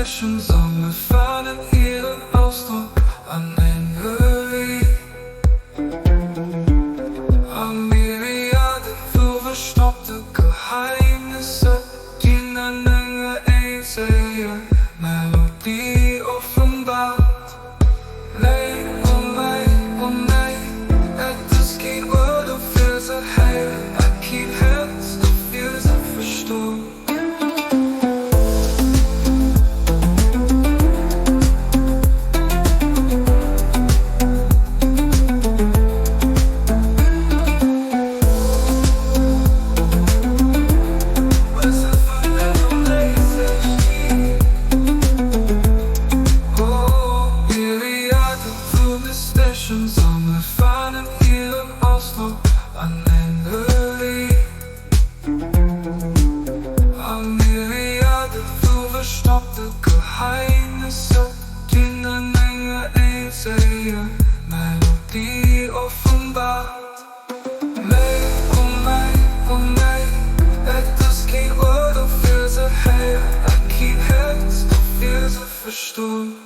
Perseschen sammeln ihren Ausdruck an Engellied. Myriaden für verstockte Geheimnisse, die eine Menge einzelne Melodie offenbart. Nee, oh nee, es geht nur, du willst es hell, kein Herz, du willst es verstehen. Sammeln ihren Ausdruck an Engellied. Myriaden für verstockte Geheimnisse, die eine Menge einzelne Melodie offenbart. Oh nee, etwas geht, du willst es hell, kein Herz, du willst es verstehen.